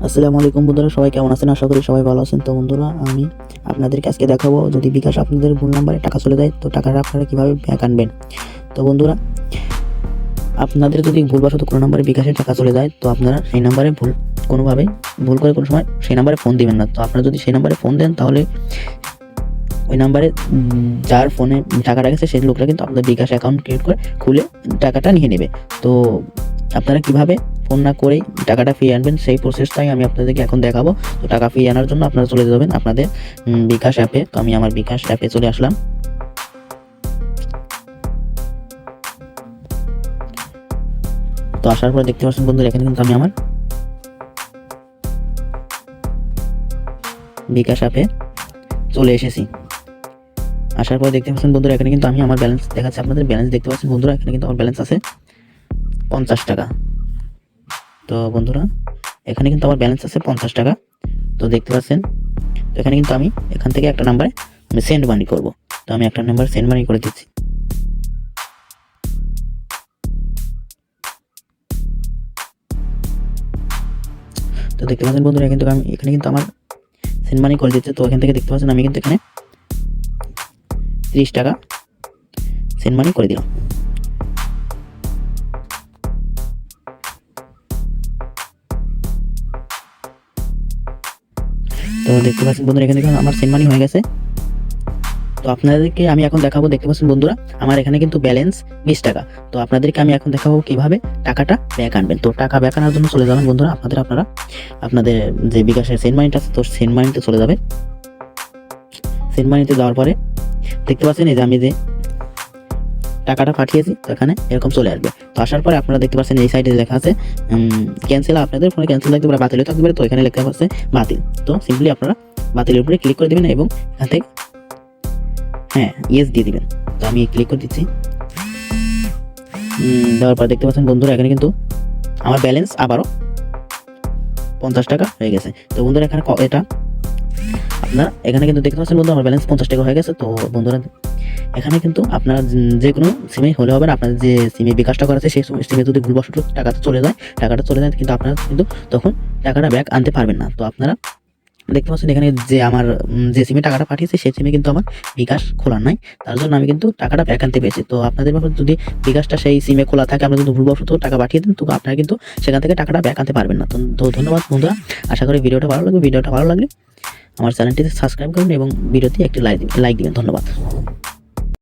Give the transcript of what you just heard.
আসসালামু আলাইকুম বন্ধুরা, সবাই কেমন আছেন? আশা করি সবাই ভালো আছেন। তো বন্ধুরা, আমি আপনাদেরকে আজকে দেখাবো যদি বিকাশ আপনাদের ভুল নাম্বারে টাকা চলে যায় তো টাকাটা আপনারা কীভাবে ব্যাক আনবেন। তো বন্ধুরা, আপনাদের যদি ভুলবশত কোনো নাম্বারে বিকাশে টাকা চলে যায় তো আপনারা সেই নাম্বারে কোনোভাবে ভুল করে কোনো সময় সেই নাম্বারে ফোন দিবেন না। তো আপনারা যদি সেই নাম্বারে ফোন দেন তাহলে ওই নাম্বারে যার ফোনে টাকাটা গেছে সেই লোকটা কিন্তু আপনাদের বিকাশ অ্যাকাউন্ট ক্রিয়েট করে খুলে টাকাটা নিয়ে নেবে। তো আপনারা কিভাবে ফোন না করেই টাকাটা ফিরিয়ে আনবেন সেই প্রসেসটাই আমি আপনাদেরকে এখন দেখাবো। তো টাকা ফিরিয়ে আনার জন্য আপনারা চলে যাবেন আপনাদের বিকাশ অ্যাপে। তো আমি আমার বিকাশ অ্যাপে চলে আসলাম। তো আসার পরে দেখতে পাচ্ছেন বন্ধুরা, এখানে কিন্তু আমি আমার বিকাশ অ্যাপে চলে এসেছি। আসার পরে দেখতে পাচ্ছেন বন্ধুরা, এখানে কিন্তু আমি আমার ব্যালেন্স দেখাচ্ছি। আপনাদের ব্যালেন্স দেখতে পাচ্ছেন বন্ধুরা, এখানে কিন্তু আমার ব্যালেন্স আছে 50 টাকা। তো বন্ধুরা, এখানে কিন্তু আমার ব্যালেন্স আছে 50 টাকা। তো দেখতে পাচ্ছেন, তো এখানে কিন্তু আমি এখান থেকে একটা নাম্বারে সেন্ড মানি করব। তো আমি একটা নাম্বার সেন্ড মানি করে দিচ্ছি। তো দেখতে পাচ্ছেন বন্ধুরা, এখানে কিন্তু আমার সেন্ড মানি করে দিচ্ছে। তো এখান থেকে দেখতে পাচ্ছেন আমি কিন্তু এখানে 30 টাকা সেন্ড মানি করে দিলাম। তো দেখতে পাচ্ছেন বন্ধুরা, এখানে কিন্তু আমার সেন্ড মানি হয়ে গেছে। তো আপনাদেরকে আমি এখন দেখাবো, দেখতে পাচ্ছেন বন্ধুরা, আমার এখানে কিন্তু ব্যালেন্স 20 টাকা। তো আপনাদেরকে আমি এখন দেখাবো কিভাবে টাকাটা ব্যাক আনবেন। তো টাকা ব্যাক আনার জন্য চলে যাবেন বন্ধুরা আপনাদের যে বিকাশের সেন্ড মানিটা আছে, তো সেন্ড মানিতে চলে যাবেন। সেন্ড মানিতে যাওয়ার পরে দেখতে পাচ্ছেন এই যে আমি যে টাকাটা পাঠিয়েছি, তো এখানে এরকম চলে আসবে। তো আসার পরে আপনারা দেখতে পাচ্ছেন এই সাইডে লেখা আছে ক্যান্সেল। আপনাদের ফোনে ক্যান্সেল থাকতে পারে, বাতিলও থাকতে পারে। তো এখানে লেখা আছে বাতিল। তো সিম্পলি আপনারা বাতিলের উপরে ক্লিক করে দেবেন এবং এখান থেকে ইয়েস দিয়ে দিবেন। তো আমি ক্লিক করে দিচ্ছি। দেওয়ার পর দেখতে পাচ্ছেন বন্ধুরা, এখানে কিন্তু আমার ব্যালেন্স আবারও 50 টাকা হয়ে গেছে। তো বন্ধুরা, এটা আপনারা এখানে কিন্তু দেখতে পাচ্ছেন বন্ধুরা, আমার ব্যালেন্স 50 টাকা হয়ে গেছে। তো বন্ধুরা, এখানে কিন্তু আপনারা যে কোনো সিমে হলে হবে না। আপনার যে সিমে বিকাশটা করা আছে সেই সিমে যদি ভুলবশত টাকাটা চলে যায় কিন্তু আপনারা কিন্তু তখন টাকাটা ব্যাক আনতে পারবেন না। তো আপনারা দেখতে পাচ্ছেন এখানে যে আমার যে সিমে টাকাটা পাঠিয়েছে সেই সিমে কিন্তু আমার বিকাশ খোলা নাই, তার জন্য আমি কিন্তু টাকাটা ব্যাক আনতে পেরেছি। তো আপনাদের ব্যাপারে যদি বিকাশটা সেই সিমে খোলা থাকে, আপনারা যদি ভুলবশত টাকা পাঠিয়ে দেন, তো আপনারা কিন্তু সেখান থেকে টাকাটা ব্যাক আনতে পারবেন না। তো ধন্যবাদ বন্ধুরা, আশা করি ভিডিওটা ভালো লাগবে। আমার চ্যানেলটিতে সাবস্ক্রাইব করুন এবং ভিডিওতে একটি লাইক দিবেন। ধন্যবাদ।